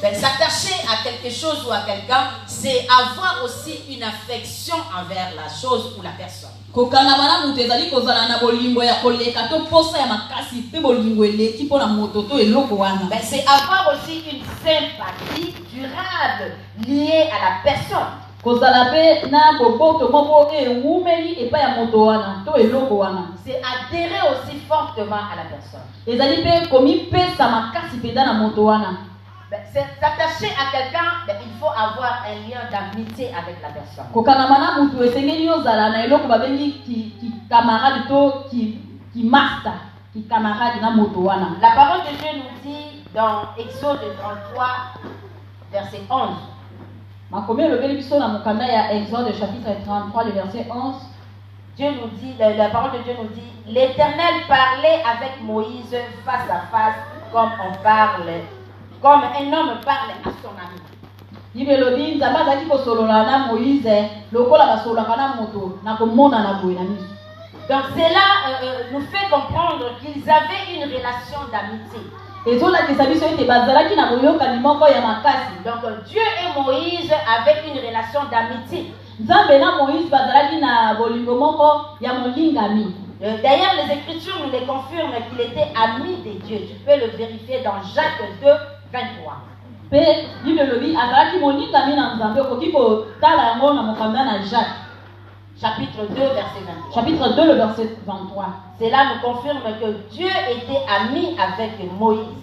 Ben, s'attacher à quelque chose ou à quelqu'un, c'est avoir aussi une affection envers la chose ou la personne. Ben, c'est avoir aussi une sympathie durable liée à la personne. C'est adhérer aussi fortement à la personne. Ben, s'attacher à quelqu'un, ben, il faut avoir un lien d'amitié avec la personne. La parole de Dieu nous dit dans Exode 33, verset 11. Exode chapitre 33, le verset 11. Dieu nous dit, la parole de Dieu nous dit, l'Éternel parlait avec Moïse face à face comme un homme parle à son ami. Donc cela nous fait comprendre qu'ils avaient une relation d'amitié. Donc Dieu et Moïse avaient une relation d'amitié. D'ailleurs, les Écritures nous les confirment qu'il était ami de Dieu. Tu peux le vérifier dans Jacques 2, 23. Chapitre 2, verset 23. Chapitre 2, le verset 23. Cela nous confirme que Dieu était ami avec Moïse.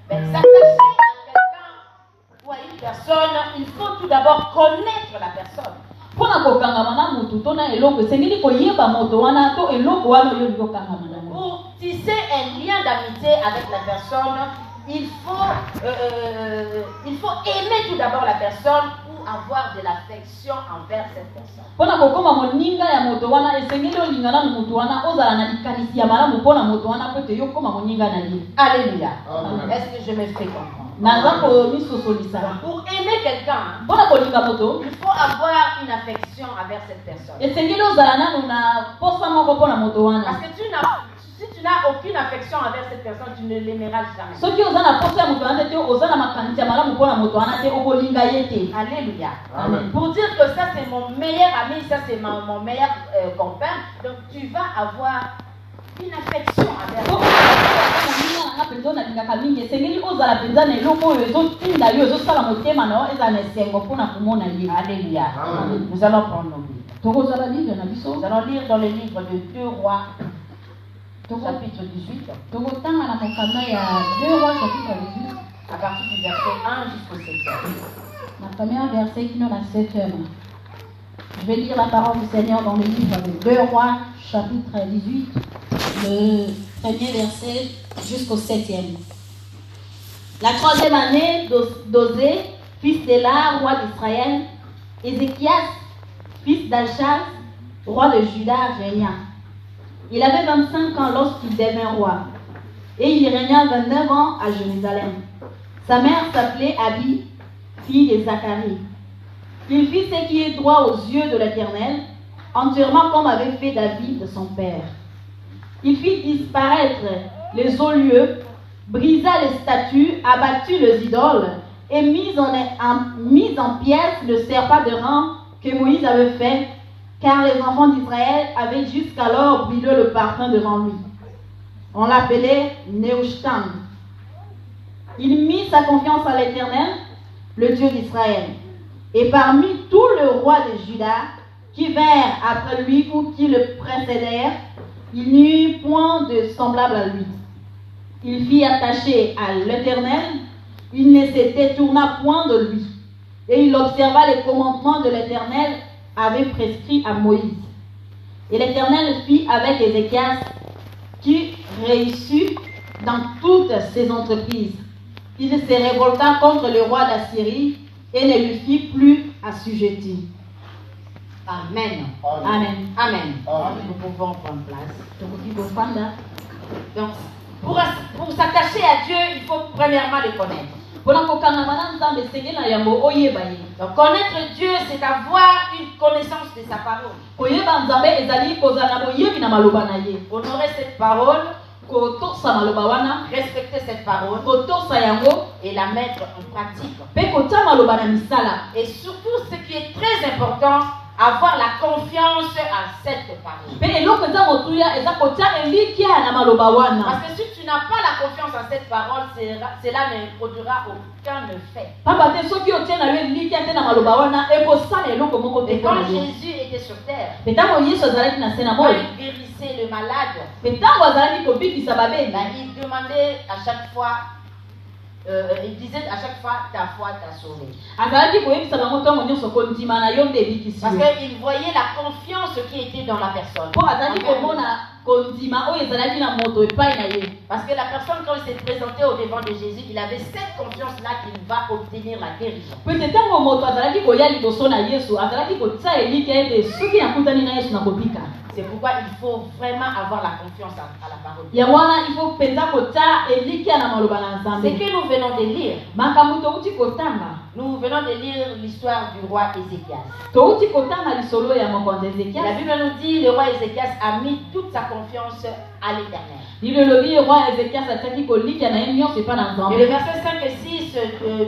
Ben, s'attacher à quelqu'un ou à une personne, il faut tout d'abord connaître la personne. Pour tisser un lien d'amitié avec la personne, il faut aimer tout d'abord la personne ou avoir de l'affection envers cette personne. Alléluia. Est-ce que je me fais comprendre? Pour aimer quelqu'un, il faut avoir une affection envers cette personne. Parce que si tu n'as aucune affection envers cette personne, tu ne l'aimeras jamais. Alléluia. Amen. Pour dire que ça c'est mon meilleur ami, ça c'est mon meilleur copain, donc tu vas avoir une affection envers lui. Alléluia. Nous allons prendre nos Bibles. Nous allons lire dans le livre de 2 Rois, chapitre 18. À partir du verset 1 jusqu'au 7e. La première verset qui nous a 7e. Je vais lire la parole du Seigneur dans le livre de 2 Rois, chapitre 18, le premier verset jusqu'au 7e. La 3e année d'Osée, fils d'Éla, roi d'Israël, Ézéchias, fils d'Alchaz, roi de Juda, régna. Il avait 25 ans lorsqu'il devint roi, et il régna 29 ans à Jérusalem. Sa mère s'appelait Abi, fille de Zacharie. Il fit ce qui est droit aux yeux de l'Éternel, entièrement comme avait fait David de son père. Il fit disparaître les hauts lieux, brisa les statues, abattit les idoles et mis en pièces le serpent de rang que Moïse avait fait, car les enfants d'Israël avaient jusqu'alors brûlé le parfum devant lui. On l'appelait Nehushtan. Il mit sa confiance à l'Éternel, le Dieu d'Israël. Et parmi tous les rois de Juda qui vinrent après lui ou qui le précédèrent, il n'y eut point de semblable à lui. Il fit attacher à l'Éternel, il ne se détourna point de lui. Et il observa les commandements de l'Éternel avait prescrit à Moïse. Et l'Éternel fit avec Ézéchias, qui réussit dans toutes ses entreprises. Il se révolta contre le roi d'Assyrie et ne lui fit plus assujetti. Amen. Amen. Amen. Amen. Nous pouvons prendre place. Donc, pour s'attacher à Dieu, il faut premièrement le connaître. Donc, connaître Dieu, c'est avoir une connaissance de sa parole. Honorer cette parole, respecter cette parole et la mettre en pratique. Et surtout, ce qui est très important, avoir la confiance à cette parole. Parce que si tu n'as pas la confiance à cette parole, cela ne produira aucun effet. Et quand Jésus était sur terre, quand il guérissait le malade, il demandait à chaque fois, il disait à chaque fois, ta foi t'a sauvé. Parce qu'il voyait la confiance qui était dans la personne. Parce que la personne, quand il s'est présenté au devant de Jésus, il avait cette confiance-là qu'il va obtenir la guérison. C'est pourquoi il faut vraiment avoir la confiance à la parole. Ce que nous venons de lire, nous venons de lire l'histoire du roi Ézéchias. La Bible nous dit que le roi Ézéchias a mis toute sa confiance à l'Éternel. Et le verset 5 et 6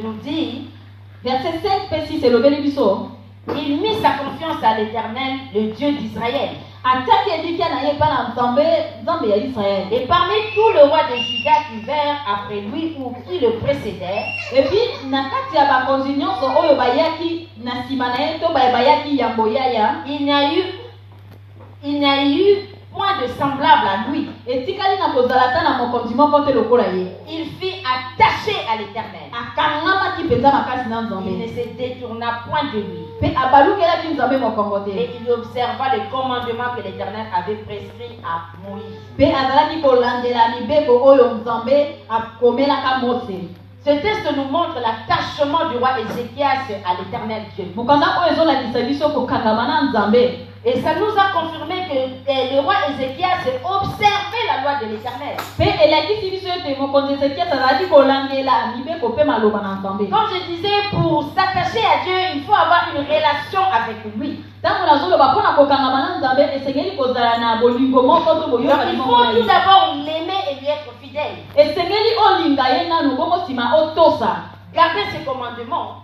nous dit, il mit sa confiance à l'Éternel, le Dieu d'Israël. Et parmi tous les rois de Juda qui vinrent après lui ou qui le précédaient, il n'y a eu point de semblable à lui. Il fut attaché à l'Éternel. Il ne se détourna point de lui. Et il observa le commandement que l'Éternel avait prescrit à Moïse. Ce texte nous montre l'attachement du roi Ézéchias à l'Éternel Dieu. Et ça nous a confirmé que le roi Ézéchias observait la loi de l'Éternel. Comme je disais, pour s'attacher à Dieu, il faut avoir une relation avec lui. Donc il faut tout d'abord l'aimer et lui être fidèle. Garder ses commandements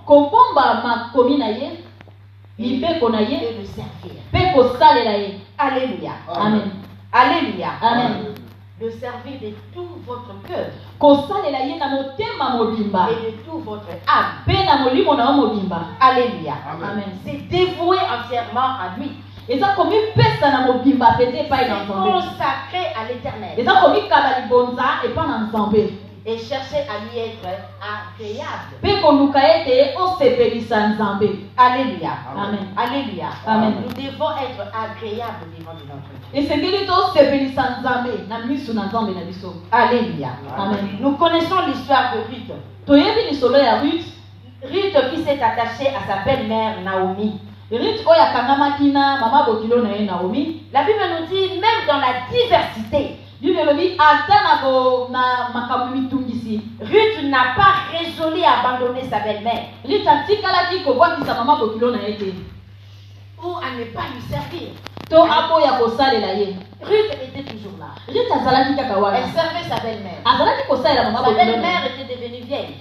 et le servir. Alléluia. Amen. Alléluia. Amen. Le servir de tout votre cœur et de tout votre âme. Alléluia. Amen. C'est dévoué entièrement à lui. C'est consacré à l'Éternel. Et chercher à lui être agréable. Alléluia. Amen. Alléluia. Amen. Nous devons être agréables devant notre Dieu. Alléluia. Amen. Nous connaissons l'histoire de Ruth. Ruth qui s'est attachée à sa belle-mère Naomi. La Bible nous dit, même dans la diversité, Ruth n'a pas résolu à abandonner sa belle-mère ou à ne pas lui servir. Ruth était toujours là. Elle servait sa belle-mère. Sa belle-mère était devenue vieille.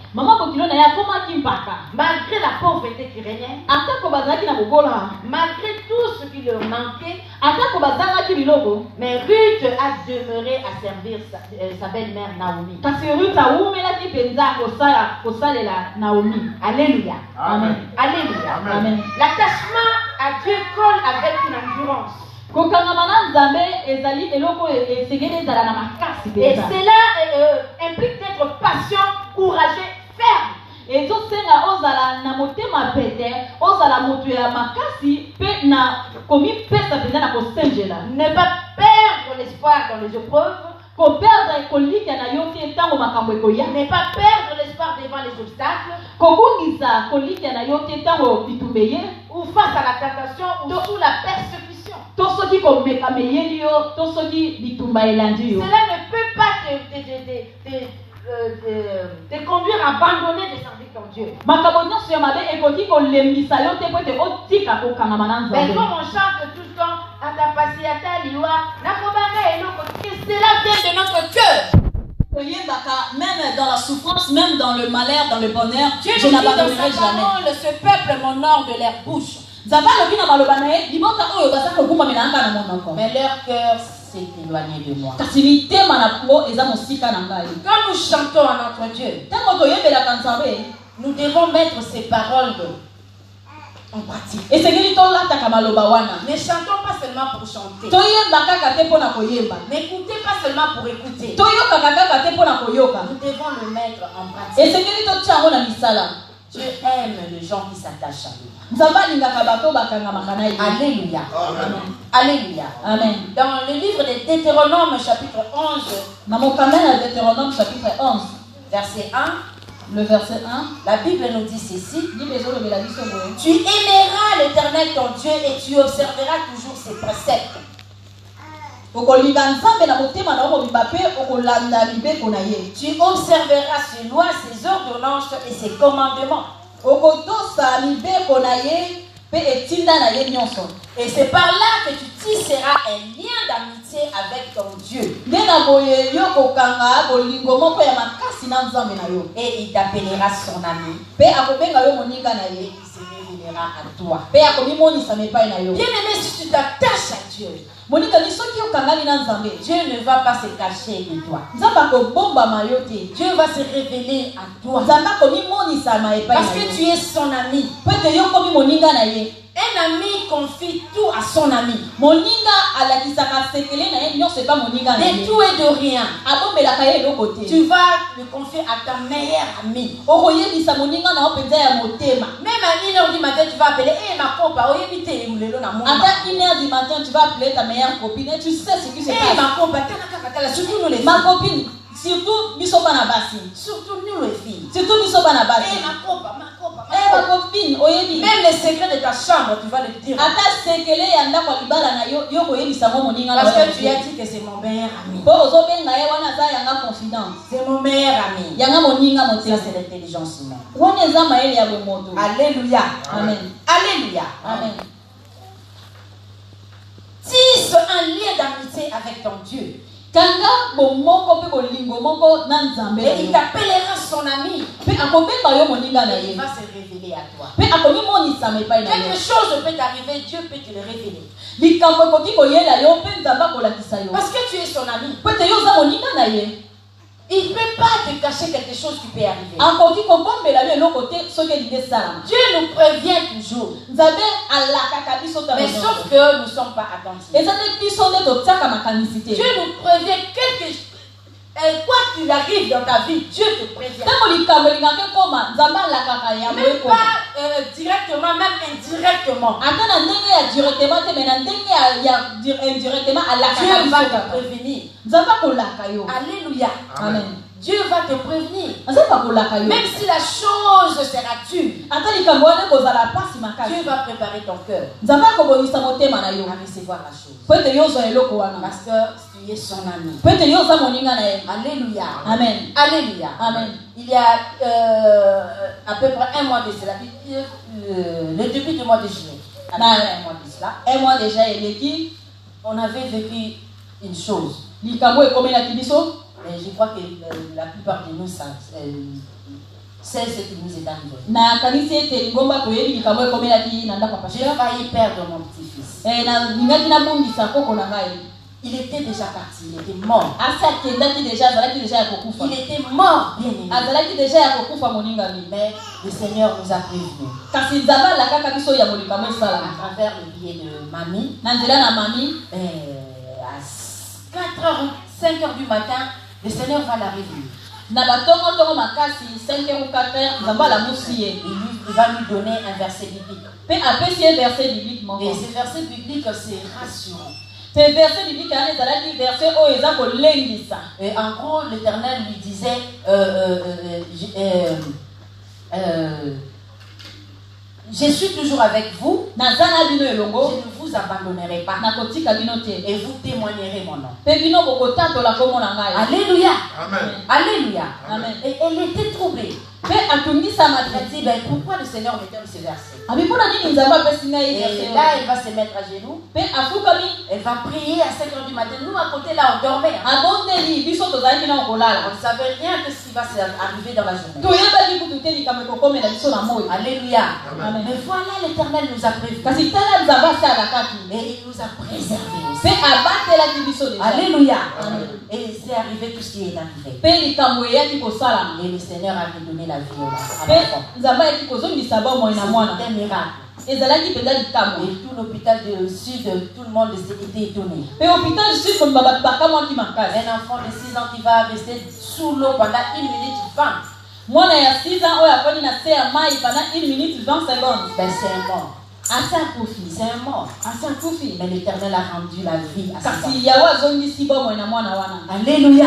Malgré la pauvreté qui régnait, malgré tout ce qui leur manquait, mais Ruth a demeuré à servir sa belle-mère Naomi. Alléluia. Amen. Alléluia. Amen. L'attachement à Dieu colle avec une endurance. Et cela implique d'être patient, courageux, ferme. Ne pas perdre l'espoir dans les épreuves. Ne pas perdre l'espoir devant les obstacles. Ou face à la tentation ou sous la persécution. Cela ne peut pas te conduire à abandonner de servir ton Dieu. Mais comme on chante tout le temps, cela vient de notre cœur. Même dans la souffrance, même dans le malheur, dans le bonheur, Dieu je nous dit dans n'abandonnerai sa jamais. parole, ce peuple m'honore de leur bouche. Mais leur cœur s'est éloigné de moi. Quand nous chantons à notre Dieu, nous devons mettre ces paroles en pratique. Ne chantons pas seulement pour chanter. N'écoutez pas seulement pour écouter. Nous devons le mettre en pratique. Dieu aime les gens qui s'attachent à lui. Alléluia. Amen. Alléluia. Amen. Dans le livre de Deutéronome chapitre 11, verset 1, le verset 1, la Bible nous dit ceci: tu aimeras l'Éternel ton Dieu et tu observeras toujours ses préceptes. Tu observeras ses lois, ses ordonnances et ses commandements. Et c'est par là que tu tisseras un lien d'amitié avec ton Dieu. Et il t'appellera son ami. Et il se révélera à toi. Bien-aimé, si tu t'attaches à Dieu, Dieu ne va pas se cacher de toi. Dieu va se révéler à toi. Parce que tu es son ami. Un ami confie tout à son ami. De tout et de rien. Tu vas le confier à ta meilleure amie. Même à 1h du matin, tu vas appeler ma copa. À 1h du matin, tu vas appeler ta meilleure copine et tu sais ce qui se passe. Ma copa, surtout nous les filles. Ma copine, surtout surtout nous les filles. Ma copa. Ma copine, même les secrets de ta chambre, tu vas le dire. Parce que tu as dit que c'est mon meilleur ami. C'est mon meilleur ami. Ça, c'est l'intelligence humaine. Alléluia. Amen. Alléluia. Amen. Tisse un lien d'amitié avec ton Dieu. Et il t'appellera son ami. Et il va se révéler à toi. Quelque chose peut t'arriver, Dieu peut te le révéler. Parce que tu es son ami. Il ne peut pas te cacher quelque chose qui peut arriver. Dieu nous prévient toujours. Mais sauf que nous ne sommes pas attentifs. Dieu nous prévient quelque chose. Quoi qu'il arrive dans ta vie, Dieu te prévient. Même pas directement, même indirectement. Dieu va te prévenir. Alléluia. Amen. Dieu va te prévenir. Même si la chose sera dure, Dieu va préparer ton cœur à recevoir la chose. Parce que tu es son ami. Alléluia. Amen. Alléluia. Amen. Il y a à peu près un mois de cela, le début du mois de juillet, un mois de cela, on avait vécu une chose. Et je crois que la plupart de nous savent c'est ce qui nous est arrivé. J'ai failli perdre mon petit-fils. Il était déjà parti, il était mort. Il était mort, bien aimé. Mais le Seigneur nous a prévenus. À travers le biais de mamie, à 5h du matin, le Seigneur va la réveiller. Il va lui donner un verset biblique. Et ce verset biblique, c'est rassurant. Et en gros, l'Éternel lui disait je suis toujours avec vous. Je ne vous abandonnerai pas. Et vous témoignerez mon nom. Alléluia. Amen. Alléluia. Amen. Et elle était troublée. Elle dit, pourquoi le Seigneur me donne ce verset. Et Et là, elle va se mettre à genoux. Elle va prier à 5 h du matin. Nous, à côté, là, on dormait. Hein. On ne savait rien de ce qui va arriver dans la journée. Alléluia. Amen. Mais voilà, l'Éternel nous a prévenus. Et il nous a préservés aussi. Alléluia. Amen. Et c'est arrivé tout ce qui est arrivé. Et le Seigneur a donné la vie à l'enfant. C'est un miracle. Et tout l'hôpital du sud, tout le monde était étonné. Un enfant de 6 ans qui va rester sous l'eau pendant 1 minute 20. Mwana ya 6 ans oyo afani na se ya mai pendant 1 minute 20 secondes. Ben c'est un mort. Asa kufi. C'est un mort. Asa kufi. Mais l'Éternel a rendu la vie à cet Kasi yawa zongi si bomo na mwana wana. Alléluia.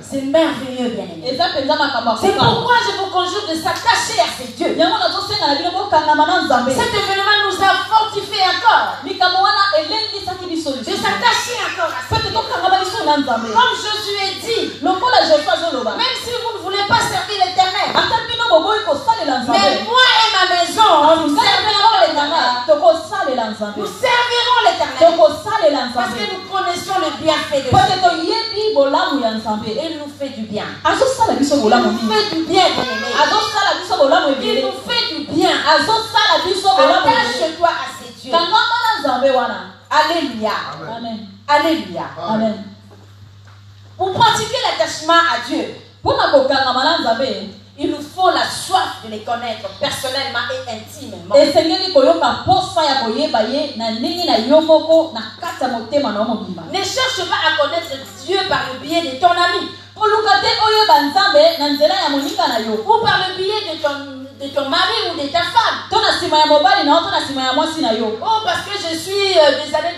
C'est merveilleux, bien-aimé. Eza penza makambo. C'est pourquoi je vous conjure de s'attacher à ces dieux. Yango na tosenga na bino bokanga mana nzambe. Cet événement nous a fortifié encore. Likambo wana elendi saki biso. De s'attacher encore à ces Peut-être dieux. tokanga ba biso na nzambe. Comme Josué dit, lokola Joshua zoloba. même si vous ne voulez pas servir l'Éternel, ata bino boboyi kosalela nzambe. mais moi et ma maison, nous servirons l'Éternel. Tokosalela nzambe. Nous servirons l'Éternel. Tokosalela Parce nzambe. que nous connaissons le bienfait de Dieu. Peut-être toyebi bolamu ya nzambe. Il nous fait du bien. Azosala biso Il bolamu nous nini? fait du bien, bien-aimé. Azosala biso bolamu Il ebele. nous fait du bien. Azosala biso bolamu ebele. Attache-toi à ces dieux. Kanga mana nzambe wana. Alléluia. Amen. Alléluia. Amen. Pour pratiquer l'attachement à Dieu, Pona kokanga mana nzambe. il nous faut la soif de les connaître personnellement et intimement. Esengeli koyoka posa ya koyeba ye na ndenge na yo moko na kati ya motema na yo mobimba. Ne cherche pas à connaître Dieu par le biais de ton ami Oluka te oyeba nzambe na nzela ya moninga na yo. ou par le biais de ton mari ou de ta femme. To na sima ya mobali na yo, to na sima ya mwasi na yo. Oh, parce que je suis des années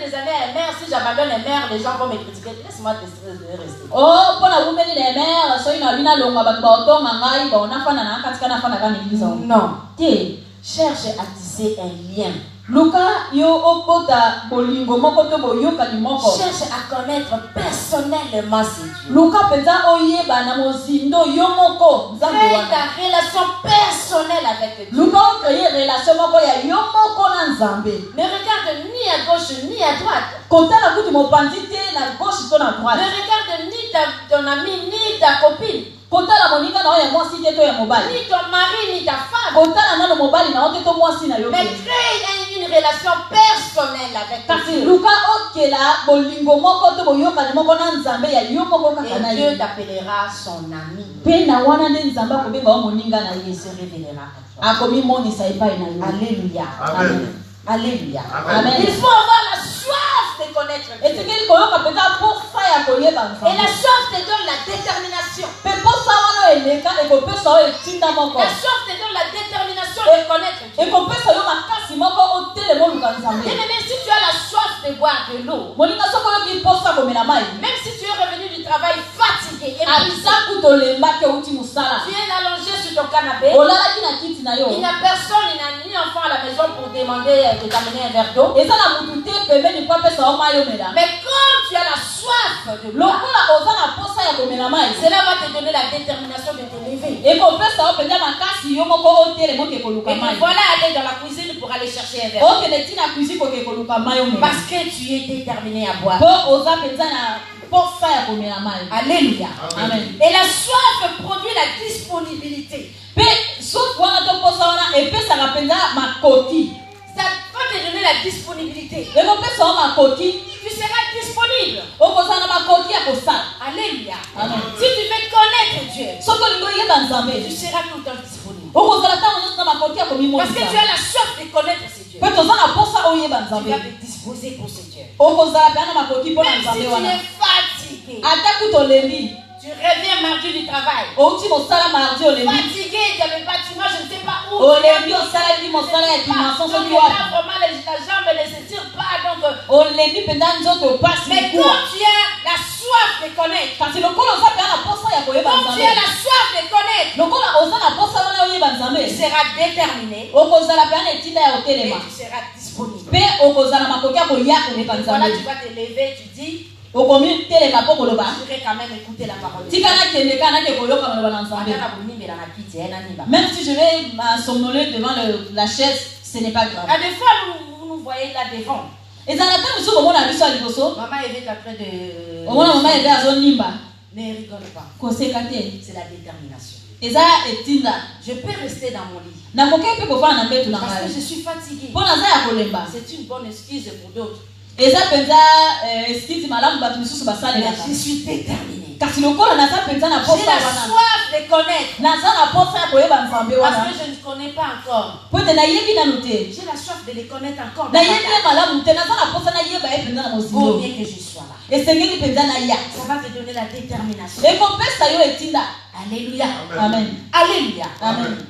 mère, si j'abandonne les mères, les gens vont me critiquer. Laisse-moi rester. Oh, pona bumeli na mère, so ina bina longa bato ba otonga ngai ba onafana na katika na fana kana ngiliza. Non. Te, Cherche à tisser un lien. luka yo okota bolingo moko to boyoka ni moko. Cherche à connaître personnellement ces dieux. Luka penza oyeba na mozindo yo moko nzambe Crée wana. ta relation personnelle avec Dieu. Luka créer relation moko ya yo moko na nzambe. Ne regarde ni à gauche ni à droite. Kotala kuti mopanzi te na gauche to na Ne droite. regarde ni ton ami ni ta copine, Kotala moninga na yo ya mwasi te to ya mobali. ni ton mari ni ta femme. Kotala nano mobali na yo te to mwasi na yo Mais te. crée une relation personnelle avec Kasi Dieu. luka okela bolingo moko to boyokani moko na nzambe ya yo moko kaka na Et Dieu ye. t'appellera son ami. Pe na wana nde nzambe akobenga yo moninga na Il ye. se révélera à toi. Akomimonisa epai na yo. Alléluia. Amen. Alléluia. Amen. Il faut avoir la soif de connaître Dieu. etikeli koyoka mpenza posa ya koyeba Et la nzambe. soif te donne la détermination. Mpe posa wana eleka ekopesa yo etinda moko. La soif te donne la détermination de connaître Dieu. ekopesa yo makasi moko otelema oluka nzambe. Bien aimé, si tu as la soif de boire de l'eau, moninga soko oyoki posa komela mai. même si tu es revenu du travail fatigué, épuisé, ata kutu olembaki outi mosala. tu es allongé sur ton canapé, olalaki na kiti na yo. il n'y a personne, il n'y a ni enfant à la maison pour demander de t'amener un verre d'eau. eza na mutu te pembeni po apesa yo mai omela. Mais comme tu as la soif de boire, lokola oza na posa ya komela mai. cela va te donner la détermination de te lever. ekopesa yo mpenza makasi yo moko otelema oke koluka Et mai. puis voilà, aller dans la cuisine pour aller chercher un verre. okende ntina kuizi koke koluka mai omela. Parce que tu es déterminé à boire. po oza mpenza na posa ya komela mai. Alléluia. Amen. Et la soif produit la disponibilité. mpe soki wana to posa wana epesaka mpenza makoti. Ça va te donner la disponibilité. ekopesa yo makoti. Tu seras disponible. okozala na makoti ya kosala. Alléluia. Amen. Si tu veux connaître Dieu, soki olingi oyeba nzambe tu seras tout le temps disponible. okozala ntango nyonso na makoti ya Parce que tu komimonisa. as la soif de connaître ce Dieu. mpe toza na posa oyeba Tu nzambe. vas te disposer pour ce Dieu. okozala mpenza na makoti mpo na Même si nzambe tu wana. es fatigué, ata kutu olembi tu reviens mardi du travail. outi mosala mardi olembi. Fatigué dans le bâtiment, je ne sais pas où. olembi osalaki mosala ya dimension Donc soki là, wapi. vraiment, la jambe ne s'étire pas. Donc, olembi mpenza nzoto opasi mais mikuwa. quand tu as la soif de connaître, kasi lokola oza mpenza na posa ya koyeba quand tu as nzambe. la soif de connaître, lokola oza na posa wana oyeba tu nzambe. seras déterminé okozala mpenza na etinda ya et kotelema. tu seras disponible. mpe okozala makoki ya koya koleka Voilà, nzambe. tu vas te lever, tu dis, okomi telema po koloba je voudrais quand même écouter la parole de Dieu. tikana kende kana ke koyoka maloba na nzambe. Même si je vais m'assomnoler devant la chaise, ce n'est pas grave. À des fois, vous nous voyez là devant. Et ça n'a pas besoin de mon avis sur l'Iboso. Maman est en train de... Maman est à zone nimba. Ne rigole pas. Kosekate. C'est la détermination. Et ça est tinda. Je peux rester dans mon lit. Na koke pe ko fa na mbetu na Parce ngai. que je suis fatiguée. Pona za ya kolemba. C'est une bonne excuse pour d'autres. Et ça penza excuse malamu batu misusu basale la. Je suis déterminée. Kasi lokolo na sa penza na J'ai posa la wana. soif de connaître. Na sa na posa ko yeba nzambe wana. Parce que je ne connais pas encore. Pote na yebi na note. J'ai la soif de les connaître encore. Na yebi malamu te na sa na posa na yeba e penza na mozindo. Bien que je sois là. Et sengeli penza na ya. Ça va te donner la détermination. Et ko pesa yo etinda. Alléluia. Amen. Alléluia. Amen.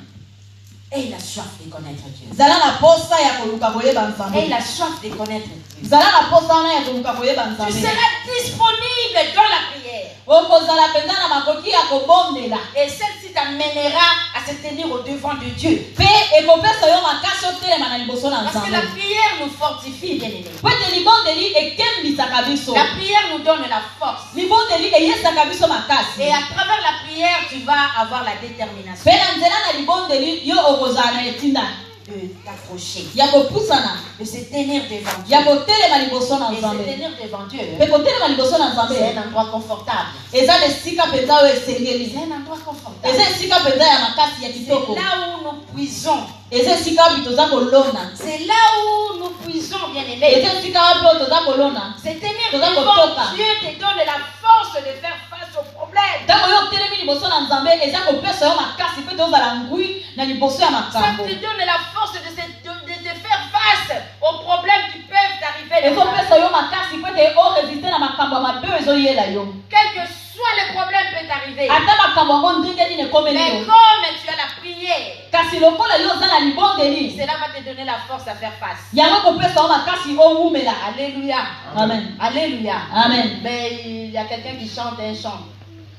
Et la soif de connaître Dieu. Zala na posa ya koluka koyeba nzambe. Et la soif de connaître Dieu. Zala na posa na ya koluka koyeba nzambe. Tu seras disponible dans la prière. Okozala penza na makoki ya kobondela. Et celle-ci t'amènera à se tenir au devant de Dieu. Pe ekopesa yo makasi otelema na liboso na Parce que nzambe. la prière nous fortifie, bien-aimés. Pete libondeli ekembisaka biso. La prière nous donne la force. Libondeli eyesaka biso makasi. Et à travers la prière, tu vas avoir la détermination Pe na nzela na libondeli yo okozala na etinda de t'accrocher, ya kopusana, de se tenir devant Dieu. ya kotelema liboso na Et se nzambe. tenir devant Dieu, Pe kotelema liboso na c'est nzambe un endroit confortable. eza esika penza oyo esengeli. C'est un endroit confortable. Eza esika penza ya makasi ya C'est kitoko. là où nous puisons. Eza esika oyo toza kolona. C'est là où nous puisons, bien-aimés. Eza esika oyo toza kolona. Se tenir Toza devant kotoka. Dieu te donne la force de faire face aux problèmes. Ntango yo otelemi liboso na nzambe eza kopesa yo makasi mpe tozala ngwi na liboso ya Ça makambo. te donne la force de faire face aux problèmes qui peuvent t'arriver. Ezopesa yo makasi mpe te oresiste na makambo ya mabe oyo ezoyela yo. Quel que soit le problème peut t'arriver. Ata makambo yango ndenge nini ekomeli Mais yo. comme tu as la prière, Kasi lokola yo oza na libondeli cela va te donner la force à faire face. yango kopesa yo makasi owumela. Alléluia. Amen. Alléluia. Amen. Mais il y a quelqu'un qui chante un chant.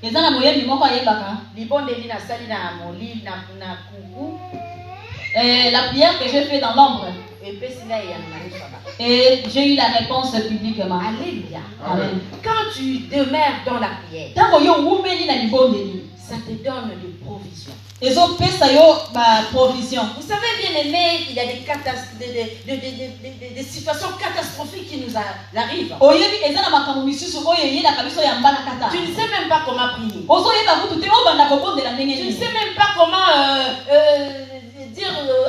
Eza na moyebi moko ayebaka. Libondeli na sali na moli na kuku. La prière que j'ai fait dans l'ombre. Et puis c'est là il y a un sabbat. Et j'ai eu la réponse publiquement. Alléluia. Amen. Quand tu demeures dans la prière, Ntango yo owumeli na libondeli ça te donne des provisions. ezopesa yo provision. Vous savez, bien aimé, il y a des situations catastrophiques qui nous arrivent. Oyebi eza na makambo misusu oyo eyelaka biso ya mbala kata. Tu ne sais même pas comment prier. Ozoyeba kutu te obanda kobondela ndenge Tu ne nini. sais même pas comment dire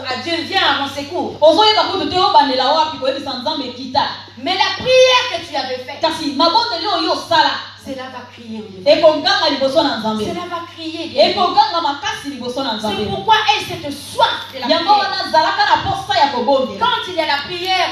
à Dieu, viens à mon secours. Ozoyeba kutu te obandela wapi koyebisa nzambe kita. Mais la prière que tu avais faite, Kasi mabondeli oyo osala cela va crier au Dieu. ekoganga liboso na nzambe. Cela va crier. bien aimé. Ekoganga makasi liboso na C'est nzambe. pourquoi est cette soif de la Yango prière. wana zalaka na posa ya kobondela. Quand il y a la prière,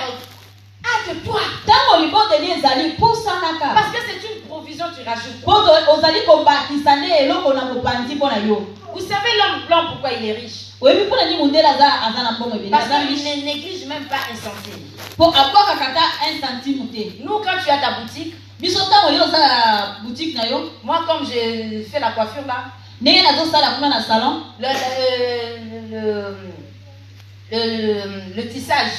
hâte-toi. Ntango libondeli ezali pusanaka. Parce que c'est une provision, tu rajoutes. Po ozali kobakisa nde eloko na mopanzi mpo na yo. Vous savez l'homme blanc pourquoi il est riche? Oyebi mpona nini mondele aza na mbongo ebele Parce aza qu'il riche ne néglige même pas un centime. po abwakaka ta 1 centime te. Nous, quand tu as ta boutique, Biso ntango yo oza na boutique na yo moi comme je fais la coiffure là, ndenge nazosala kuna na salon le tissage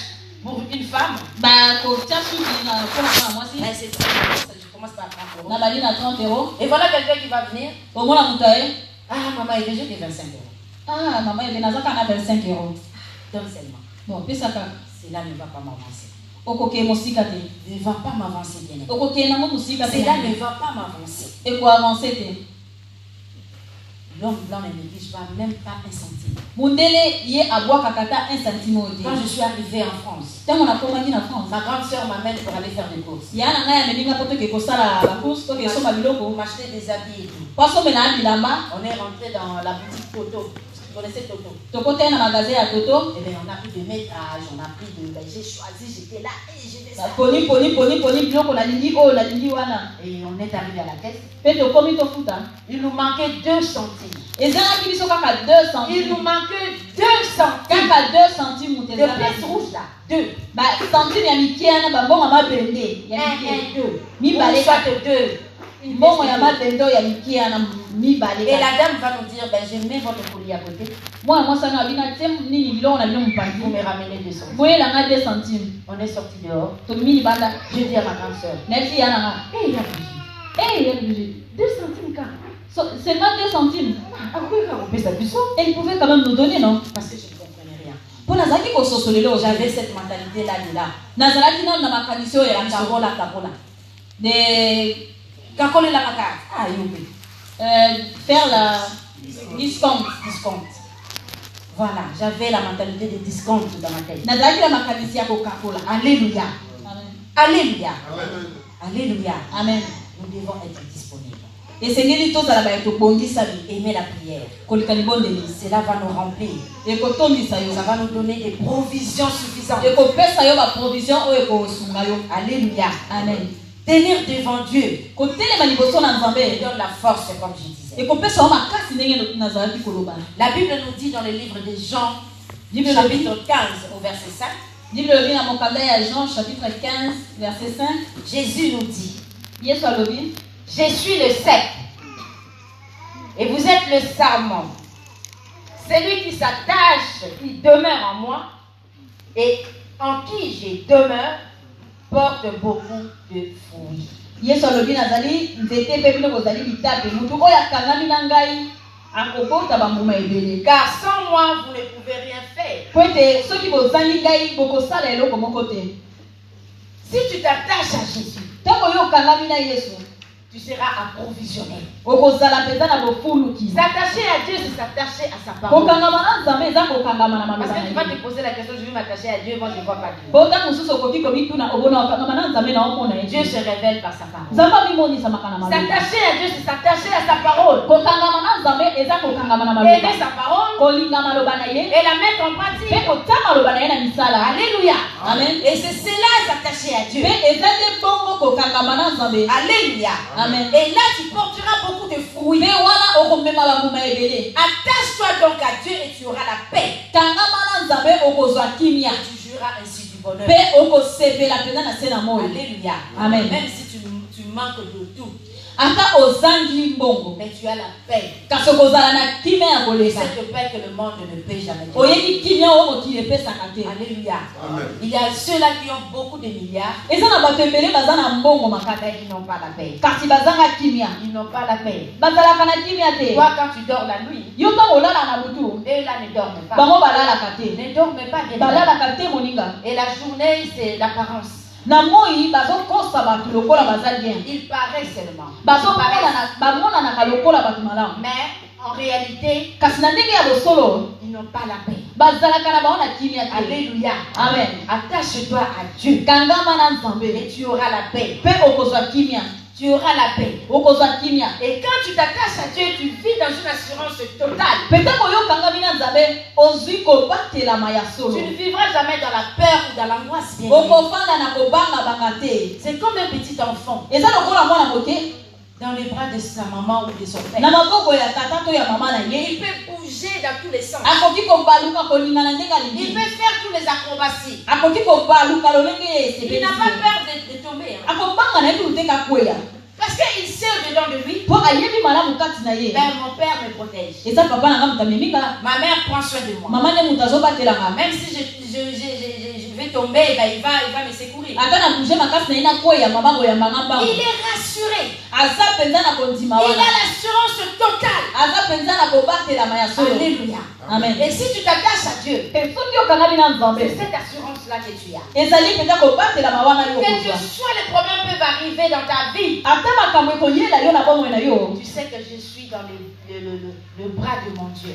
pour une femme, bakotia suki mpona mwana mwasi ben, c'est 30 euros, je commence par 30 na euros. bali na 30 euros. Et voilà quelqu'un qui va venir. Omona moto aye Ah, maman, il veut juste 25 euros. ah mama ebe nazaka na 25 euros. Donne seulement. Bon pesaka Cela ne va pas m'avancer. okokee mosika te Ne va pas m'avancer, bien aimé. okokee nango mosika te Cela ne va pas m'avancer. ekoavance te. L'homme blanc ne néglige pas, même pas un centime. mundele ye abwakaka ta 1 centime oyo Quand te. je suis arrivée en France, ntango nakomaki na France ma grande sœur m'amène pour aller faire des courses. ya na ngai amelinga mpo toke kosala bacourse toke esomba Pour biloko m'acheter des habits et tout. po asomela bilamba. On est rentré dans la boutique Toto. Vous connaissez Toto? Tokotee na magasin ya toto. Eh bien, on a pris de métrage, on a pris de... Ben, j'ai choisi, j'étais là et j'ai fait ça. poni biloko nalingi oyo nalingi wana Et on est arrivé à la caisse. mpe tokomi tofuta. Il nous manquait 2 centimes. ezalaki biso kaka 2 Il centime nous manquait 2 centimes. kaka 2 centime De tezalaki. pièces rouges là. 2. centime ya mike wana bambongo ya mabende ya 1 mike 1 2. mibale Soit 2. mbongo ya mabende oyo ya mike wana Et la dame va nous dire, ben, je mets votre colis à côté. Vous me ramenez 2 centimes. On est sorti dehors. Je dis à ma grande soeur, il y a Brigitte. 2 centimes car. Seulement 2 centimes. Elle pouvait quand même nous donner, non? Parce que je ne comprenais rien. J'avais cette mentalité-là de là. Faire la discount. Voilà, j'avais la mentalité de discount dans ma tête. Alléluia. Alléluia. Alléluia. Amen. Nous devons être disponibles. Aimer la prière. Cela va nous remplir. Ça va nous donner des provisions suffisantes. Alléluia. Amen. Tenir devant Dieu. Donne la force, comme je disais. La Bible nous dit dans le livre de Jean, chapitre 15 au verset 5. Jean chapitre 15 verset 5. Jésus nous dit, je suis le cep et vous êtes le sarment. Celui qui s'attache, qui demeure en moi et en qui je demeure, porte beaucoup de fruits. Car sans moi, vous ne pouvez rien faire. Si tu t'attaches à Jésus, tu seras approvisionné. S'attacher à Dieu, c'est s'attacher à sa parole. Parce que tu vas te poser la question, je vais m'attacher à Dieu, moi je ne vois pas Dieu. Dieu se révèle par sa parole. S'attacher à Dieu, c'est s'attacher à sa parole. Aimer sa parole et la mettre en pratique. Alléluia. Amen. Et c'est cela, s'attacher à Dieu. Alléluia. Amen. Et là, tu porteras beaucoup de fruits. Attache-toi donc à Dieu et tu auras la paix. Tu jouiras ainsi du bonheur. Alléluia. Amen. Même si tu manques de tout, mais tu as la paix. Cette paix que le monde ne peut jamais donner. Alléluia. Amen. Il y a ceux-là qui ont beaucoup de milliards. Ils n'ont pas la paix. Ils n'ont pas la paix. Toi, quand tu dors la nuit, eux là ne dorment pas. Ne dorment pas bien. Et la journée, c'est l'apparence. Il paraît seulement. Mais en réalité, ils n'ont pas la paix. Alléluia. Amen. Attache-toi à Dieu et tu auras la paix. Tu auras la paix. Et quand tu t'attaches à Dieu, tu vis dans une assurance totale. Tu ne vivras jamais dans la peur ou dans l'angoisse. C'est comme un petit enfant dans les bras de sa maman ou de son père. Il peut bouger dans tous les sens. Il peut faire tous les acrobaties. Il n'a pas peur de tomber. Parce qu'il sait au-dedans de lui, ben, mon père me protège. Ma mère prend soin de moi. Même si je vais tomber, ben, il va me secourir. Il est rassuré. Il a l'assurance totale. Alléluia. Amen. Et si tu t'attaches à Dieu, c'est cette assurance-là que tu as. Quel que soit les problèmes peuvent arriver dans ta vie, tu sais que je suis dans le bras de mon Dieu.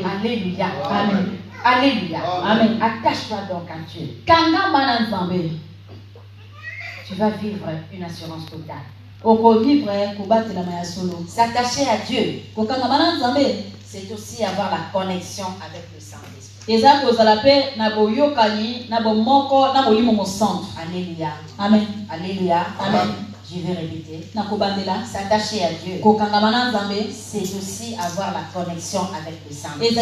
Alléluia. Amen. Alléluia. Amen. Attache-toi donc à Dieu. Tu vas vivre une assurance totale. S'attacher à Dieu, c'est aussi avoir la connexion avec le Saint-Esprit. Alléluia. Amen. Alléluia. Amen. Je vais répéter. S'attacher à Dieu, c'est aussi avoir la connexion avec le Saint-Esprit.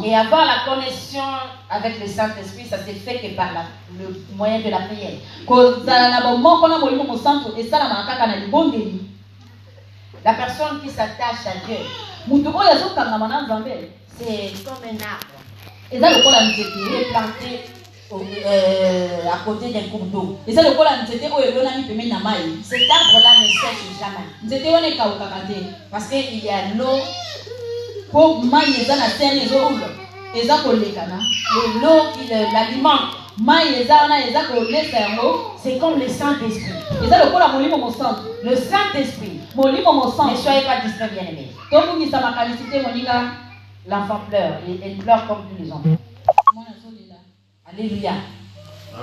Et avoir la connexion avec le Saint-Esprit, ça s'est fait que par le moyen de la prière. La personne qui s'attache à Dieu, c'est comme un arbre qui est planté à côté d'un cours d'eau. Cet arbre-là ne sèche jamais. Parce qu'il y a l'eau. L'eau qui l'alimente. C'est comme le Saint-Esprit. Le Saint-Esprit. Ne soyez pas distraits, bien-aimés. L'enfant pleure. Elle pleure comme tous les enfants. Alléluia.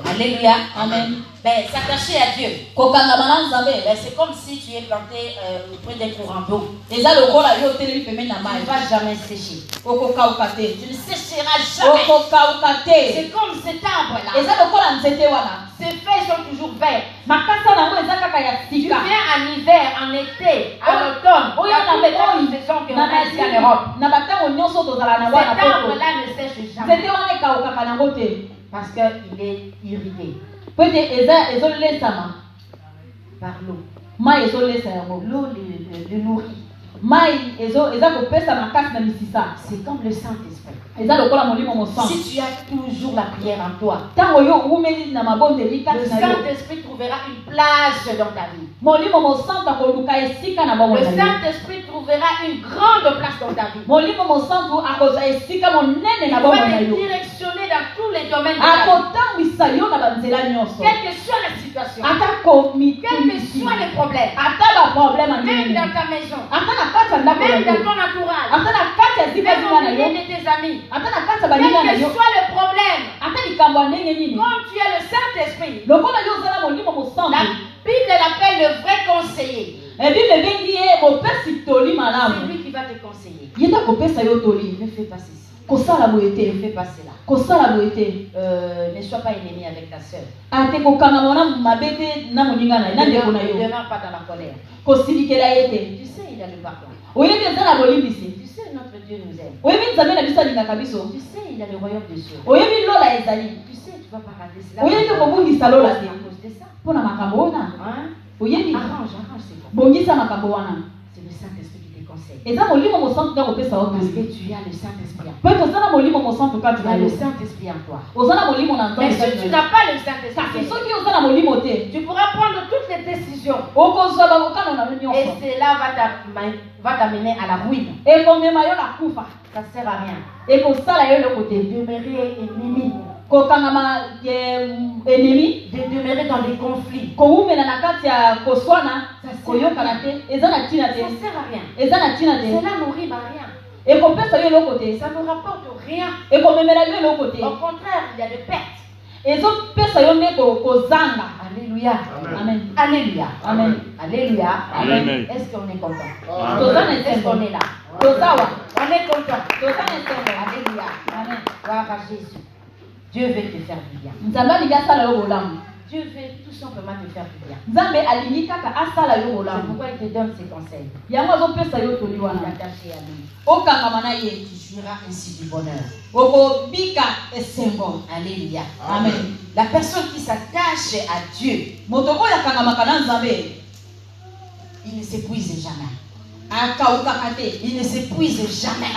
Alléluia. Amen. Ben, s'attacher à Dieu. Ben, c'est comme si tu es planté près d'un courant d'eau. Tu ne vas jamais sécher. Tu ne sécheras jamais. C'est comme cet arbre-là. Ses feuilles sont toujours vertes. Tu viens en hiver, en été, en automne. Dans toutes les saisons que l'on a ici en Europe. Cet arbre-là ne sèche jamais. Parce qu'il est irrité par l'eau. L'eau le nourrit. C'est comme le Saint-Esprit. Si tu as toujours la prière en toi, le Saint-Esprit trouvera une place dans ta vie. Le Saint-Esprit trouvera une grande place dans ta vie. Il va te directionner dans tous les domaines de ta vie. Quelle que soit la situation, quels que soient les problèmes, même dans ta maison, même dans ton entourage, même au milieu de tes amis, quel que soit le problème, comme tu es le Saint-Esprit, la Bible l'appelle le vrai conseiller. C'est lui qui va te conseiller. Ne fais pas ceci. Ne fais pas cela. Ne sois pas ennemi avec ta soeur. Ne demeure pas dans la colère. Tu sais, il a le pardon. Tu sais, notre Dieu nous aime. Tu sais, il a le royaume des cieux. Tu sais, tu ne vas pas rater cela. À cause de ça. Hein? Arrange, c'est bon. C'est le Saint-Esprit qui te conseille. Parce que tu as le Saint-Esprit en toi. Tu as le Saint-Esprit en toi. Mais si tu n'as pas le Saint-Esprit, tu pourras prendre toutes les décisions. Et cela va t'amener à la ruine. Ça ne sert à rien. Demeurer ennemi. De demeurer dans des conflits. Ça sert à rien. Cela nourrit rien. Ça ne rapporte rien. Au contraire, il y a des pertes. Alléluia. Amen. Alléluia. Amen. Alléluia. Amen. Est-ce qu'on est content? Amen. Est-ce qu'on est là? On est content. Alléluia. Amen. Gloire à Jésus. Dieu veut te faire du bien. Dieu veut tout simplement te faire du bien. C'est pourquoi il te donne ses conseils. Il est attaché à lui. Tu jouiras ainsi du bonheur. Alléluia. Amen. La personne qui s'attache à Dieu, il ne s'épuise jamais. Il ne s'épuise jamais.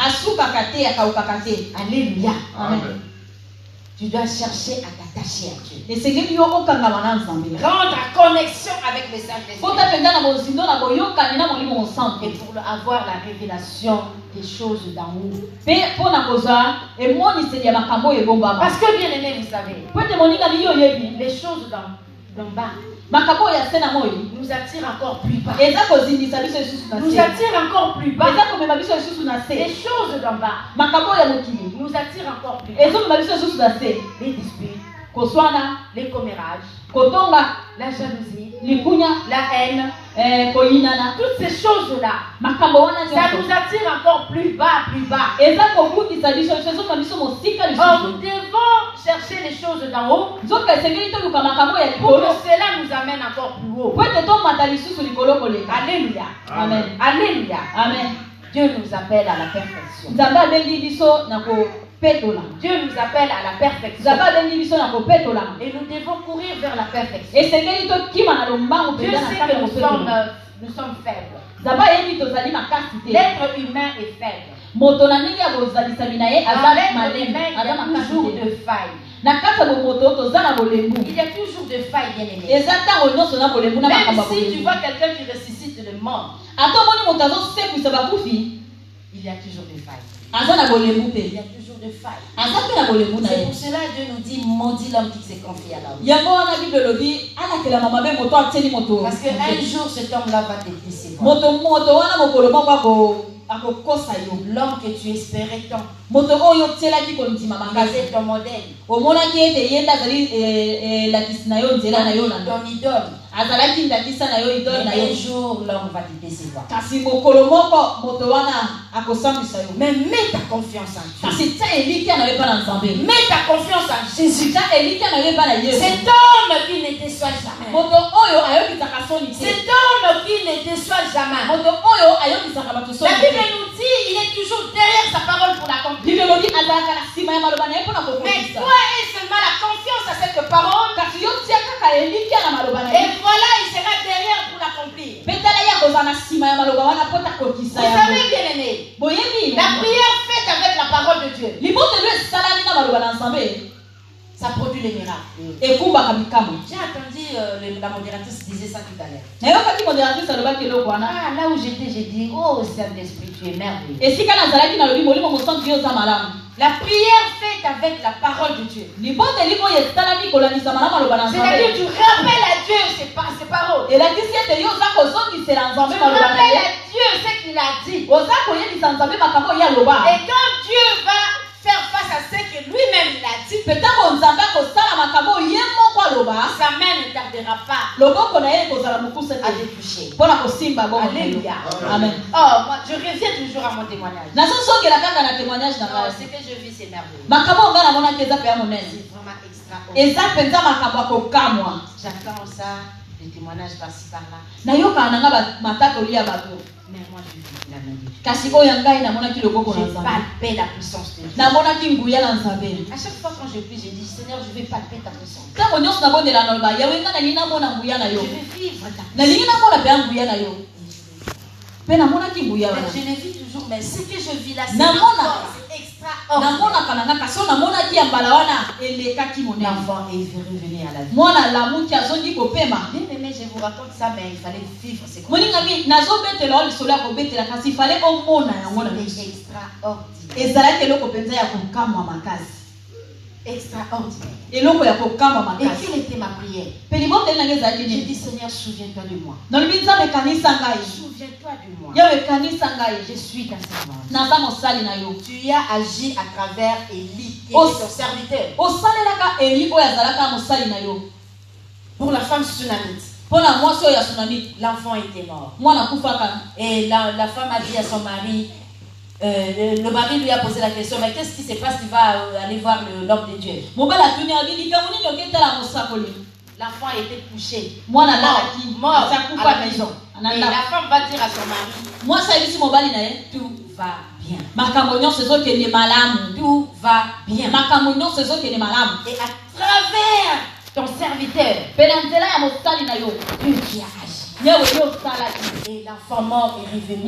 Alléluia. Amen. Tu dois chercher à t'attacher à Dieu. Rendre la connexion avec le Saint-Esprit. Et pour avoir la révélation des choses d'en haut. Parce que bien aimé, vous savez, les choses d'en bas nous attirent encore plus bas. Nous attirent encore plus bas. Les choses d'en bas nous attirent encore plus bas. Les disputes, les commérages, la jalousie, la haine, toutes ces choses-là, ça nous attire encore plus bas, plus bas. Or, nous devons chercher les choses d'en haut pour que cela nous amène encore plus haut. Alléluia. Amen. Alléluia. Amen. Dieu nous appelle à la perfection. Dieu nous appelle à la perfection. Et nous devons courir vers la perfection. Dieu sait que nous sommes faibles. L'être humain est faible. L'être humain, il y a toujours de failles. Il y a toujours de failles, bien aimé. Même si tu vois quelqu'un qui ressuscite le mort, il y a toujours des failles. Il y a toujours des failles. C'est pour cela que Dieu nous dit maudit l'homme qui s'est confié à l'homme. Parce qu'un jour cet homme-là va te décevoir. L'homme que tu espérais tant. C'était ton modèle. Ton idole. Mais un jour l'homme va te décevoir. Mais mets ta confiance en Dieu. Mets ta confiance en Jésus. Cet homme qui ne déçoit jamais. Cet homme qui ne déçoit jamais. La Bible nous dit il est toujours derrière sa parole pour l'accomplir. Mais toi et seulement la confiance à cette parole. Et voilà, il sera derrière pour l'accomplir. Vous savez, bien aimé, la prière faite avec la parole de Dieu, ça produit les miracles. J'ai entendu la modératrice disait ça tout à l'heure. Là où j'étais, j'ai dit, oh Saint-Esprit, tu es merveilleux. La prière faite avec la parole de Dieu. C'est-à-dire tu rappelles à Dieu ses paroles. Tu rappelles à Dieu ce qu'il a dit. Et quand Dieu va faire face à ce que lui-même il a dit, sa main ne tardera pas à déboucher. Alléluia. Amen. Oh, moi, je reviens toujours à mon témoignage. Ce que je vis, c'est merveilleux. C'est vraiment extraordinaire. J'attends ça, des témoignages par-ci par-là. Mais moi, je vis la main de Dieu. J'ai palpé la puissance de Dieu. À chaque fois quand je prie, je dis Seigneur, je vais palper ta puissance. Je vais vivre ta puissance. Je le vis toujours, mais ce que je vis là, c'est extraordinaire. L'enfant est revenu à la vie. Bien aimé, je vous raconte ça, mais il fallait vivre ces choses. C'est extraordinaire. Extraordinaire. Et quelle était ma prière? J'ai dit Seigneur, souviens-toi de moi. Souviens-toi de moi. Je suis ta servante. Tu as agi à travers Élie, qui est ton serviteur. Pour la femme tsunamite. L'enfant était mort. Et la femme a dit à son mari, le mari lui a posé la question, mais qu'est-ce qui se passe? Tu vas aller voir l'homme de Dieu. L'enfant a été couché, mort à la maison. Et la femme va dire à son mari, tout va bien. Tout va bien. Et à travers ton serviteur, Dieu qui a agi. Et l'enfant mort est revenu.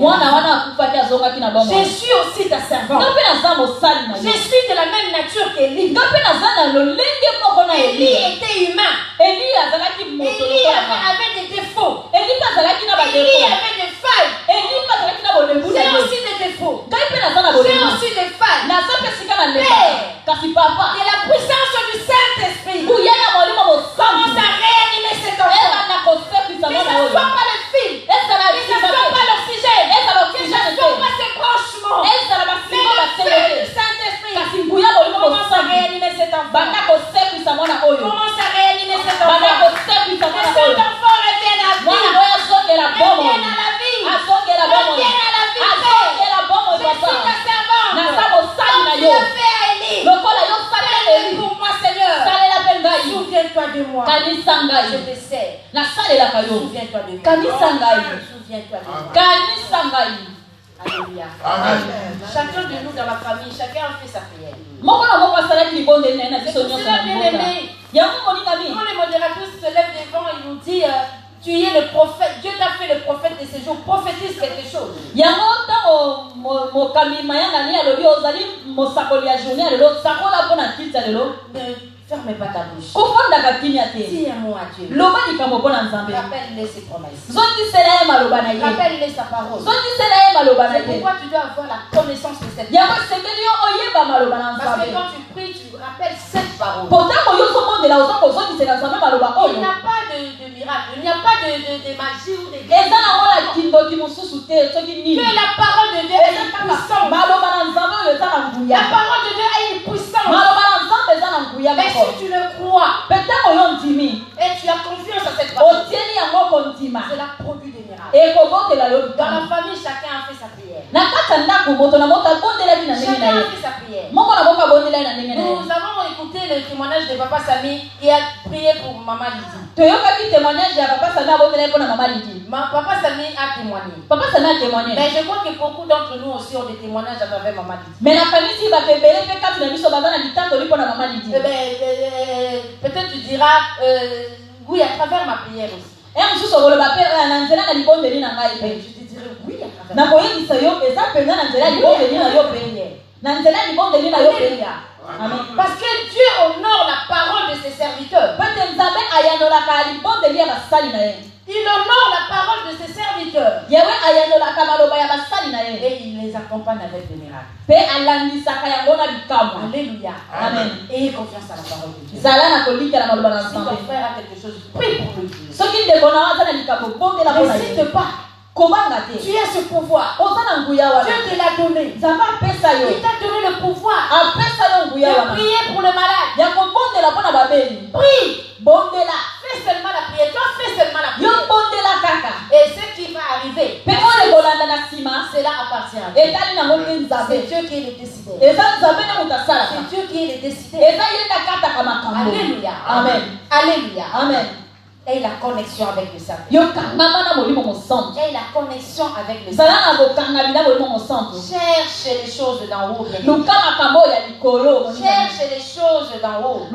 Je suis aussi ta servante. Je suis de la même nature qu'Élie. Élie était humain. Élie avait des défauts. Élie avait des failles. J'ai aussi des défauts. J'ai aussi des failles. Mais que la puissance du Saint-Esprit commence à réanimer cet enfant. Que ce ne soit pas le fil, que ce ne soit pas l'oxygène, que ce ne soit pas ses branchements, mais le feu du Saint-Esprit commence à réanimer cet enfant. Commence à réanimer cet enfant. Que cet enfant revienne à vie. Revienne à la vie. Revienne à la vie. Je suis ta servante. Comme tu l'as fait à Élie. Fais-le pour moi, Seigneur. Souviens-toi de moi. Je te sers. Souviens-toi de moi. Souviens-toi de moi. Alléluia. Amen. Chacun de nous dans la famille, chacun a fait sa prière. Cela bien aimé. Quand les modérateurs se lèvent devant, ils nous disent tu es le prophète, Dieu t'a fait le prophète de ces jours, prophétise quelque chose. Ne fermez pas ta bouche. Dis un mot à Dieu. Rappelle-les ses promesses. Rappelle-les sa parole. C'est pourquoi tu dois avoir la connaissance de cette parole. Parce que quand tu pries, tu rappelles cette parole. Il n'y a pas de miracle, il n'y a pas de magie ou de guérison. Que la parole de Dieu est puissante. La parole de Dieu est puissante. Mais si tu le crois et tu as confiance à cette parole, cela produit des miracles. Dans la famille, chacun a fait sa prière. Chacun a fait sa prière. Nous avons écouté le témoignage de Papa Samy qui a prié pour Maman Lydie. Papa Samy a témoigné. Mais je crois que beaucoup d'entre nous aussi ont des témoignages à travers Maman Lydie. Peut-être tu diras oui à travers ma prière aussi. Je te dirais oui à travers. Parce que Dieu honore la parole de ses serviteurs. Il honore la parole de ses serviteurs. Et il les accompagne avec des miracles. Alléluia. Amen. Ayez confiance à la parole de Dieu. Si ton frère a quelque chose, prie pour lui. N'hésite pas. Tu as ce pouvoir. Dieu te l'a donné. Il t'a donné le pouvoir de prier pour le malade. Prie. Fais seulement la prière. Toi, fais seulement la prière. Et ce qui va arriver, cela appartient à Dieu. C'est Dieu qui est le décideur. C'est Dieu qui est le décideur. Alléluia. Amen. Alléluia. Amen. Et la connexion avec le Saint. Et Et la connexion avec le Saint. Cherche les choses d'en haut. Cherche les choses d'en haut.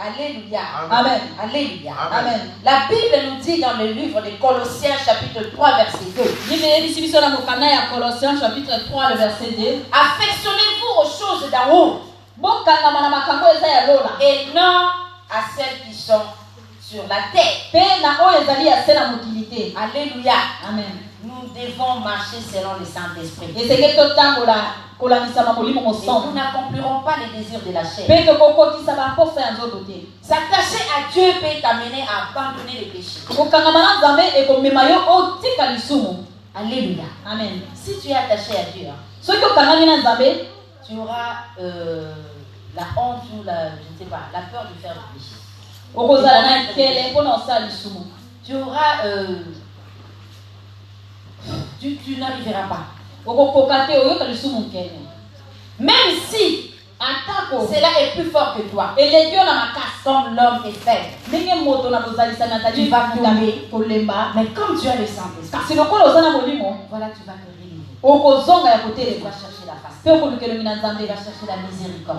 Alléluia. Amen. Alléluia. Amen. La Bible nous dit dans le livre de Colossiens chapitre 3 verset 2. Colossiens chapitre 3 le verset 2. Affectionnez-vous aux choses d'en haut et non à celles qui sont sur la terre. Alléluia. Amen. Nous devons marcher selon le Saint-Esprit. Et nous n'accomplirons pas les désirs de la chair. S'attacher à Dieu peut t'amener à abandonner les péchés. Alléluia. Amen. Si tu es attaché à Dieu, tu auras la honte ou la peur de faire le péché. Tu auras tu n'arriveras pas. Même si cela est plus fort que toi, comme l'homme est faible, tu vas tomber. Mais comme tu as le Saint-Esprit, voilà, tu vas te délivrer. Tu vas chercher la face. Tu vas chercher la miséricorde.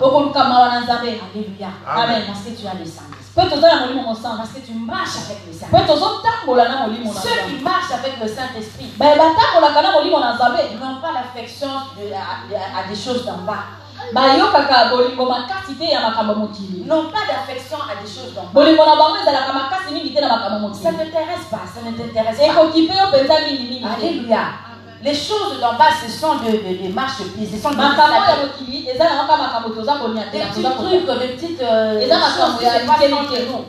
Alléluia. Amen. Parce que tu as le Saint-Esprit. Parce que tu marches avec le Saint-Esprit. Ceux qui marchent avec le Saint-Esprit n'ont pas l'affection à des choses d'en bas. N'ont pas d'affection à des choses d'en bas. Ça ne t'intéresse pas. Ça ne t'intéresse pas. Alléluia. Les choses d'en bas, ce sont des marches-pieds. Ce sont des petits trucs, des petites choses qui se passent entre nous.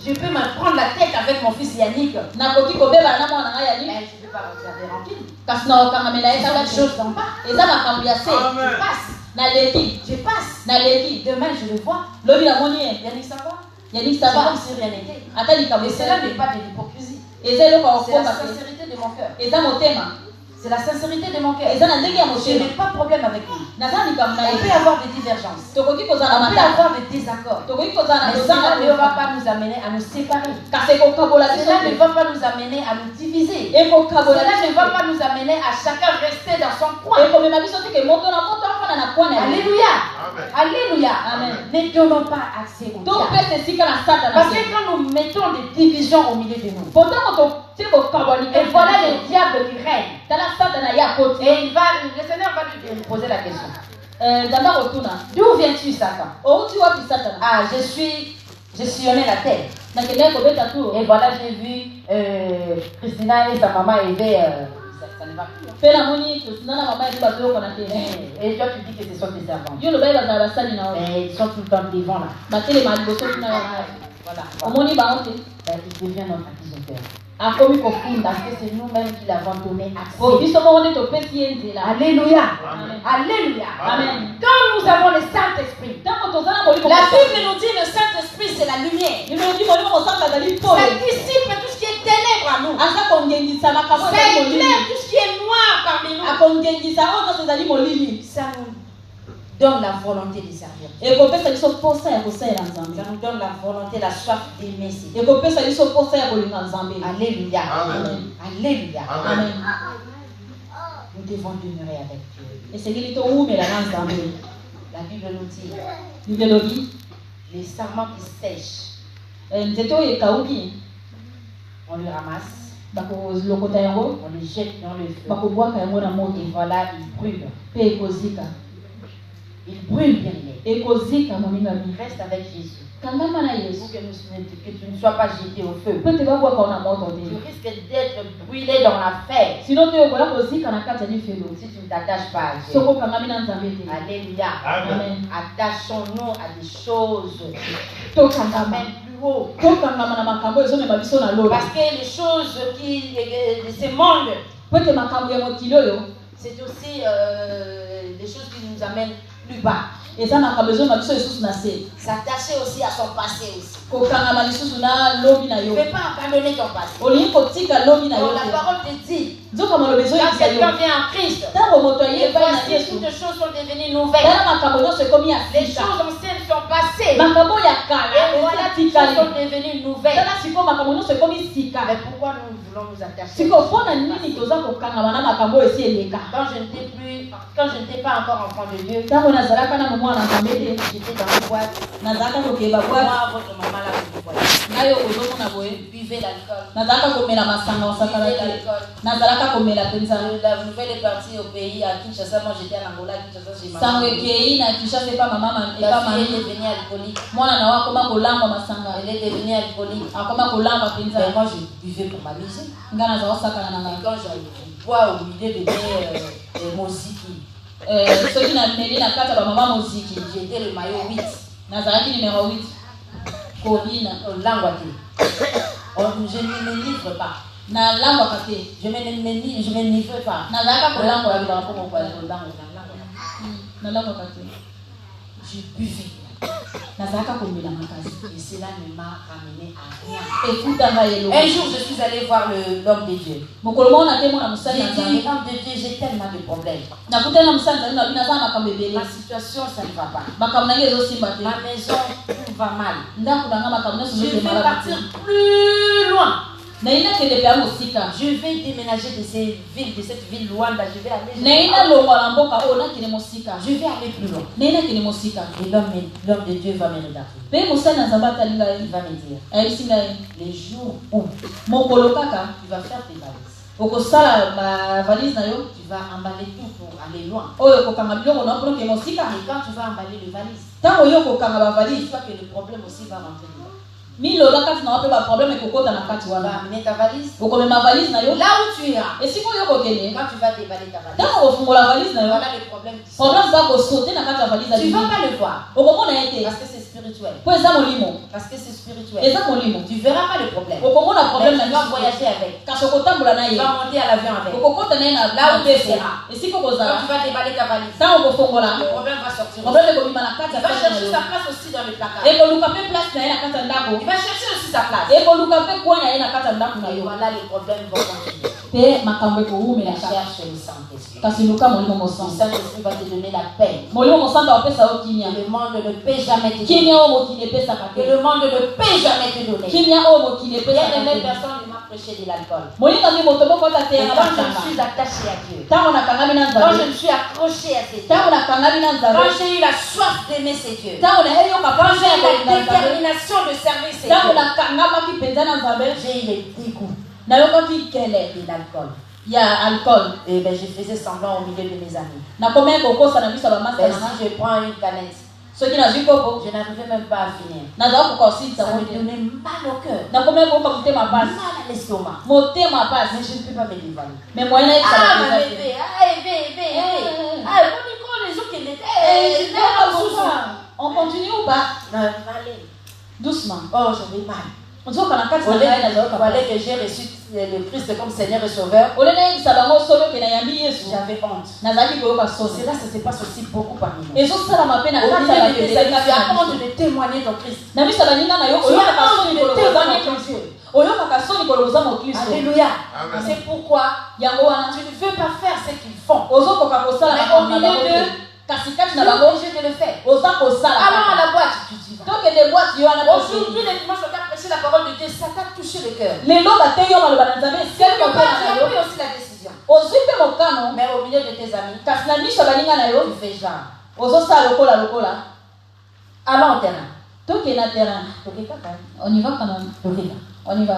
Je peux me prendre la tête avec mon fils Yannick. Mais je ne peux pas regarder rapide. Ce sont des choses d'en bas. Je passe. Je passe. Demain, je le vois. Yannick, ça va? Yannick, ça va? Comme si rien n'était. Et cela n'est pas de l'hypocrisie. C'est la sincérité de mon cœur. C'est la sincérité de mon cœur. eza na ndenge ya Je motema n'ai pas de problème avec lui. naza likambo na On peut ye avoir des divergences. tokoki kozala na On peut matata avoir des désaccords. tokoki kozala na Mais kozanga cela ne va pas nous amener à nous séparer. kasi ekokabola biso Cela ne te va pas nous amener à nous diviser. ekokabola Cela ne biso va te pas nous amener à chacun rester dans son coin. ekomema biso te ke moto na moto afana na kwana ye Alléluia. Amen. Alléluia. Amen. Ne donnons pas accès au diable. topesa esika na satana Parce te que quand nous mettons des divisions au milieu de nous, potango totie kokabwani et voilà le diable qui règne. tala satana ye akoti Et le Seigneur va lui poser la question. nzambe akotuna D'où viens-tu, Satan? outi wapi satana Ah, je sillonnais la terre. nakendeki kobeta tour Et voilà, j'ai vu Christina et sa maman élever. Ça ne va plus. mpe namoni kristina na mama yebi bazoyokona te Et toi, tu dis que ce sont tes servants. yo lobai bazala basali na yo Mais ils sont tout le temps devant là. batelema liboso tuna yo Voilà. omoni bango te Il devient notre accusateur. akomi kofunda Parce que c'est nous-mêmes qui l'avons donné o accès. biso moko nde topesi ye nzela Alléluia. Amen. Alléluia. Amen. Quand nous avons le Saint-Esprit, ntango toza na molimo la Bible nous dit le Saint-Esprit, c'est la lumière. imelobi molimo mosantu azali pole Ça dissipe tout ce qui est ténèbres à nous. aza kongengisa makambo Ça ezali molili éclaire tout ce qui est noir parmi nous. akongengisa oyo nyonso ezali molili Ça nous donne la volonté de servir. ekopesa biso posa ya kosalela Ça nzambe nous donne la volonté, la soif d'aimer. Seigneur. ekopesa biso posa ya kolinga nzambe Alléluia. Amen. Alléluia. amen Nous devons demeurer avec Dieu. esengeli towumela na nzambe La Bible nous dit bible elobi les sarments qui sèchent, nzete oyo ekauki on le ramasse, bakolokota yango on le jette dans le feu. bakobwaka yango na moto Et voilà, il brûle. mpe ekozika Il brûle bien les. ekozika moningami Reste avec Jésus. kangama na Pour yesu que tu ne sois pas jeté au feu. mpe te babwaka na moto Tu te risques d'être brûlé dans la fer sino te okola kozika na kati ya lifelo si tu ne t'attaches pas à Dieu. soko okangami na nzambe te Alléluia. amen Attachons-nous à des choses tokangama même plus haut. tokangama na makambo ezomema biso na lola Parce que les choses de ce monde, po ete makambo ya mokili oyo c'est aussi des choses qui nous amènent plus bas. eza makambo ezomema biso lisusu na se S'attacher aussi à son passé aussi. kokangama lisusu na lobi na Tu yo ne peux pas abandonner ton passé. olingi kotika lobi na yo Donc la te parole te dit, nzoka maloba quand ezoyebisa quelqu'un yo vient en Christ, ntango moto aye et epai na voici yesu toutes choses sont devenues nouvelles. tala makambo nyonso ekomi ya Les sika choses anciennes sont passées. makambo ya kala Et voilà, toutes choses sont ezatikali devenues nouvelles. tala sikoyo makambo nyonso ekomi sika Mais pourquoi nous voulons nous attacher? sikoyo mpona nini toza kokangama na makambo oyo esi eleka Quand je n'étais pas encore enfant de Dieu, ntango nazalaka nano mwana nzambe te j'étais dans une boîte. nazalaka kokeba bwati Moi, votre maman là, vous voyez. ngai oyo ozomona boye Buvez l'alcool. nazalaka komela masanga osakala Buvez te l'alcool. nazalaka komela mpenza La nouvelle est partie au pays à Kinshasa. Moi, j'étais à Angola, Kinshasa, j'ai sango maman. ekei na kishasa epa mama epa La fille est mami devenue alcoolique. mwana na wa akoma kolamba masanga Elle est devenue alcoolique. akoma kolamba Mais mpenza moi, je buvais pour m'amuser. ngai naza osakana na Et ngai quand je bois au milieu de mes moziki, soki nameli na kati ya bamama moziki j'étais le maillot 8. nazalaki numero 8 kobina Langwate. Je ne me livre pas. nalangwaka te Je me livre pas. nazalaka kolangwa nalangwaka te Je buvais. nazalaka komela makasi Et cela ne m'a ramené à rien. ekuta ngai eloko Un jour, je suis allée voir l'homme de Dieu. mokolo moko na te mona J'ai mosali na dit, nzambe homme de Dieu, j'ai tellement de problèmes. nakutana mosali nzambe nabi naza na makambo ebele Ma situation, ça ne va pas. makambo nange ezosimba te Ma maison, tout va mal. ndako nanga makambo nyonso Je vais ezokemala partir plus loin. naina kende mpe ya mosika Je vais déménager de cette ville Luanda. Je vais aller. naina longwa na mboka oyo nakende mosika Je vais aller plus loin. naina kende mosika Et l'homme de Dieu va me regarder. mpe mosali na nzambe atali ngai Il va me dire, ayebisi ngai les jours où mokolo kaka tu vas faire tes valises, okosala bavalise na yo tu vas emballer tout pour aller loin. oyo okokanga biloko na mpona ke mosika Et quand tu vas emballer les valises, ntango yo okokanga bavalise dis-toi que le problème aussi va rentrer dedans. milola kati na wa mpe baproblème ekokota na kati Tu vas wana amener ta valise. okomema valise na yo Là où tu iras, esika oyo okokende quand tu vas déballer ta valise, ntango okofungola valise na yo voilà le problème qui sort. problème eza kosaute na kati ya valise na Tu ne bino vas pas le voir okomona ye te parce que c'est spirituel. po eza molimo Parce que c'est spirituel. eza molimo Tu verras pas le problème. okomona Mais problème na tu vas biso voyager avec. kasi okotambola na Tu ye vas monter à l'avion avec. okokota na ye na Là où tu bese seras. esika Quand okozala tu vas déballer ta valise, ntango okofongola le problème va sortir. problème ekobima na kati Il ya va pese na chercher yo sa place aussi dans le placard. ekoluka mpe place na ye na kati ya ndako Il va chercher aussi sa place. ekoluka mpe kuwa na ye na kati ya ndako na Et yo voilà, les problèmes vont continuer. mpe pe makambo ekoumela Cherche le Saint-Esprit. kasi luka molimo Le mosantu Saint-Esprit va te donner la paix. molimo mosantu apesa yo kimia Le monde ne peut jamais te donner. kimia oyo mokili epesaka Que te le monde ne peut jamais te donner. kimia oyo mokili epesaka Bien-aimé, te personne ne m'a prêché de l'alcool. molingangi moto moko ata te Et yanga quand je bakanga suis attaché à Dieu, ntango nakangami na quand je nzambe me suis accroché à ces dieux, ntango nakangami na quand nzambe j'ai eu la soif d'aimer ces dieux, ntango nayeyoka quand panse j'ai ya eu la kolinga nzambe détermination de servir ces ntango dieux, nakangamaki mpenza na nzambe j'ai eu le dégoût nayokaki kele de l'alcool. ya alcool Et ben, je faisais semblant au milieu de mes amis. nakomaki kokosa na miso ya bamasa Ben, na nga si je prends une canette, soki nazwi kopo je n'arrivais même pas à finir. nazala kokosilisa Ça ngo me te donnait mal au cœur, nakomaki koyoka motema mal pasi à l'estomac. motema Mais pasi je ne peux pas me dévaler. me moyen Ah, nayebisaka mais mpenza te élevé, ah, élevé. Ah, on les autres qui l'étaient. on continue ou pas Non, allez. doucement Oh, j'avais mal. ozoka na kati Au na lieu ngai nazayoka fallait que j'ai reçu le Christ comme Seigneur et Sauveur, ole nayebisa bango solo oke nayambi yesu j'avais honte. nazalaki koyoka soni Cela, ça se passe aussi beaucoup parmi nous. ezosalama mpe na Au kati ya milieu de tes amis, tu as babebele honte de témoigner ton Christ. na miso ya baninga na yo Tu as oyokaka honte soni de koloboza témoigner ton mokristo Dieu. oyokaka soni koloboza mokristo Alléluia. Amen. C'est pourquoi yango wana tu ne veux pas faire ce qu'ils font. ozokoka kosala Mais makambo au na milieu bango de- te kasi kati Tu na es bango obligé de le faire. oza kosala Allons à kaka. la boîte, tu dis. tokende bwati yo wana Aujourd'hui, les dimanches, on a prêché la parole de Dieu, ça t'a touché le cœur. lelo bateyi yo maloba na nzambe esili Quelque motema part, tu na as yo pris aussi la décision. ozwi mpe mokano Mais au milieu de tes amis, kasi na miso ya baninga na tu yo fais genre. ozosala lokola Allons au terrain. tokende na terrain Ok, kaka. on y va quand même Ok. on y va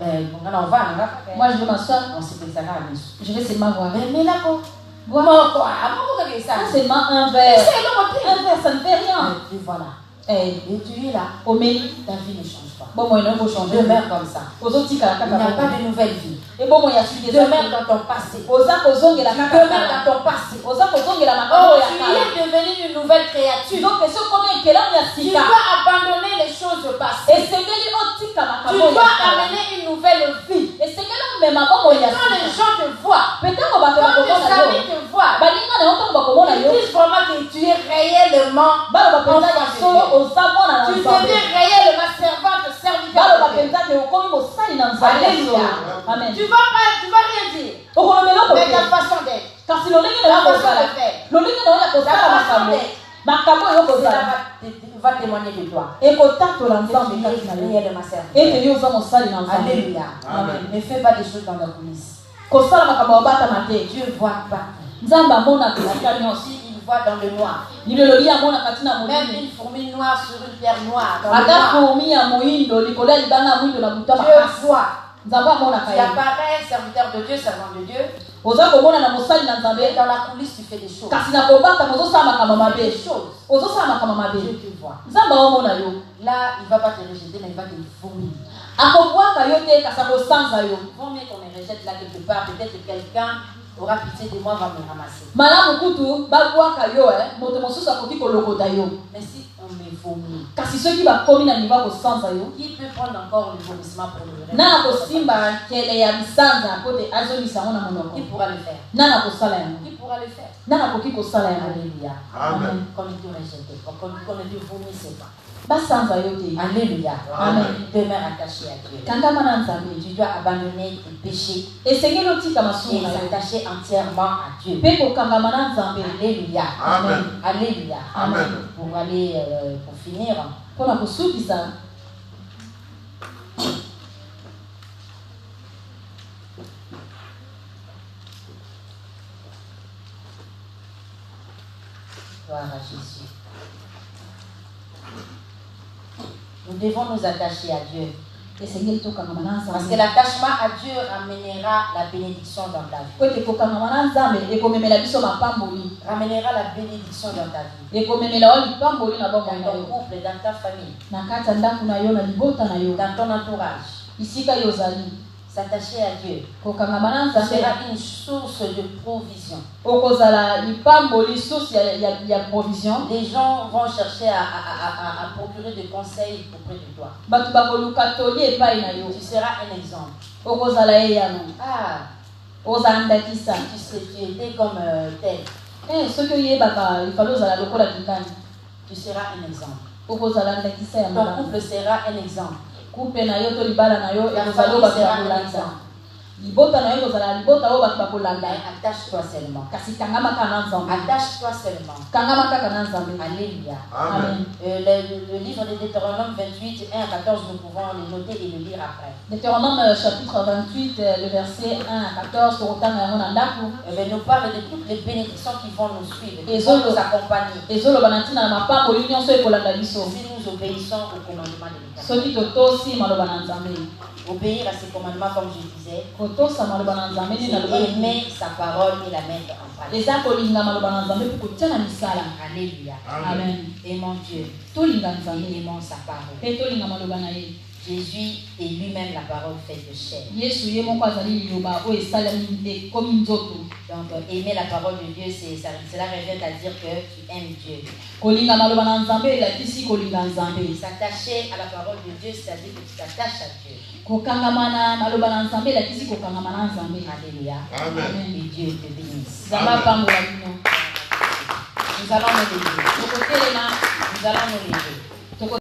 On va, on va. moi je vais m'asseoir On s'est fait ça là, mais. je vais seulement voir Mais là, quoi. Boire. Quoi? Comment vous ça? Ça, seulement un verre C'est le motif. un verre ça ne fait rien Et voilà. Eh, Et tu es là. omeli Ta vie ne change pas. bomoi na kochanger Demeure comme ça. ozotikala Il n'y a kaka pas de nouvelle vie. ebomoi ya suki Demeure dans ton passé. oza kozongela kaka Demeure kala dans ton passé. oza kozongela makambo Oh, ya tu kala es devenu une nouvelle créature. donc esi okomi ekelamu ya Tu sika dois abandonner les choses passées. esengeli otika Tu makambo ya dois kala amener une nouvelle vie. esengeli omema bomoi ya Quand les sika gens te voient, mpe ntango bato quand tes bakomona yo amis te voient, baninga na yo ntango bakomona ils yo disent vraiment que tu es réellement baloba mpenza enfant ya de solo Dieu. oza mwana na Tu nzambe deviens réellement servante, serviteur baloba de Dieu. mpenza te okomi mosali na nzambe ya solo Alléluia. amen Tu vas rien dire. okolobela Mais ta okote façon d'être, kasi lolenge na ta yo façon kozala de faire, lolenge na yo ya kosala ta façon makambo d'être, makambo oyo cela kozala va témoigner de toi. ekotatola Tu nzambe kati na es yo réellement ete serviteur. yo oza mosali na nzambe Alléluia. Amen. Ne fais pas des choses dans la coulisse. kosala makambo obatama te Dieu voit pas. nzambe amonaka esika nyonso Si il voit dans le noir, lilobi amonaka ntina même molili une fourmi noire sur une pierre noire, dans le ata noir, fourmi ya moyindo likolo ya libanga ya moyindo na buta Dieu makasi voit. nzambe amonaka Tu ye apparais serviteur de Dieu, servant de Dieu, oza komona na mosali na et nzambe dans la coulisse tu fais des choses. kasi na kobatama ozosala makambo Des mabe choses. ozosala makambo Dieu mabe te voit. nzambe aomona yo Là, il ne va pas te rejeter, mais il va te vomir. akobwaka yo te kasi akosanza yo Vaut mieux qu'on me rejette là quelque part. Peut-être que quelqu'un aura pitié de moi, va me ramasser. malamu kutu babwaka yo moto mosusu akoki kolokota yo Mais si on me vomit, kasi soki bakomi na nivo akosanza yo qui peut prendre encore le vomissement pour le reste? nana kosimba nkele ya bisanza po te azongisa yango na monoko Qui pourra le faire? nana kosala yango Qui pourra le faire? nana akoki kosala yango Alléluia. Amen. Qu'on ne te rejette pas, qu'on ne te vomisse pas. basanza yo te Alléluia. Amen. Demeure attaché à Dieu. kangama na nzambe Tu dois abandonner tes péchés esengeli otika et masumu na yo s'attacher entièrement à Dieu. mpe kokangama na nzambe Alléluia. Amen. Alléluia. Amen. Pour aller, pour finir, mpona kosukisa gloire à Jésus. Nous devons nous attacher à Dieu. esengeli tokangama na Parce que nzambe l'attachement à Dieu ramènera la bénédiction dans ta vie. po ete kokangama na nzambe ekomemela biso mapamboli Ramènera la bénédiction dans ta vie. ekomemela wa lipamboli na bomoi Dans na ton yo couple, dans ta famille, na kati ya ndako na yo na libota na yo dans ton entourage. bisika yo ozali S'attacher à Dieu kokangama na nzambe sera une source de provision. okozala lipamboli source ya provision Les gens vont chercher à procurer des conseils auprès de toi. bato bakoluka toli epai na yo Tu seras un exemple. okozala eyano Ah, ozala ndakisa tu sais, tu étais comme tel. soki oyebaka efali ozala lokola likani Tu seras un exemple. okozala ndakisa ya Ton malamu couple sera un exemple. kupe na yo to libala na yo Ta ekozala famille bato sera ya un kolanda exemple. libota na yo kozala libota oyo bato bakolanda. Attache-toi seulement. Kasi kangama kaka na Nzambe. Attache-toi seulement. Kangama kaka na Nzambe. Alléluia. Amen. Le livre de Deutéronome 28, 1 à 14, nous pouvons le noter et le lire après. Deutéronome chapitre 28, le verset 1 à 14, Nous parle de toutes les bénédictions qui vont nous suivre, qui Et vont zo- nous accompagner. ezoloba na ntina na mapambo oyo nyonso ekolanda biso Si nous obéissons au commandement de l'État. soki totosi maloba na Nzambe. Obéir à ses commandements, comme je disais, Kotosa maloba na Nzambe c'est nini naloba aimer sa parole et la mettre en pratique. eza kolinga maloba na Nzambe mpe kotia na misala. Alléluia. Amen. Aimons Dieu Tolinga et Nzambe aimons sa parole. mpe tolinga maloba na ye. Jésus est lui-même la parole faite de chair. Yesu ye moko azali liloba oyo esalami ekomi nzoto. Donc, aimer la parole de Dieu, cela revient à dire que tu aimes Dieu. Kolinga maloba na Nzambe elakisi kolinga Nzambe. S'attacher à la parole de Dieu, c'est-à-dire que tu t'attaches à Dieu. Kokangama na maloba na Nzambe elakisi kokangama na Nzambe. Alléluia. Amen. Et Dieu te bénisse. Nzambe apambola bino. Nous allons nous lever. Tokotelema Nous allons nous lever.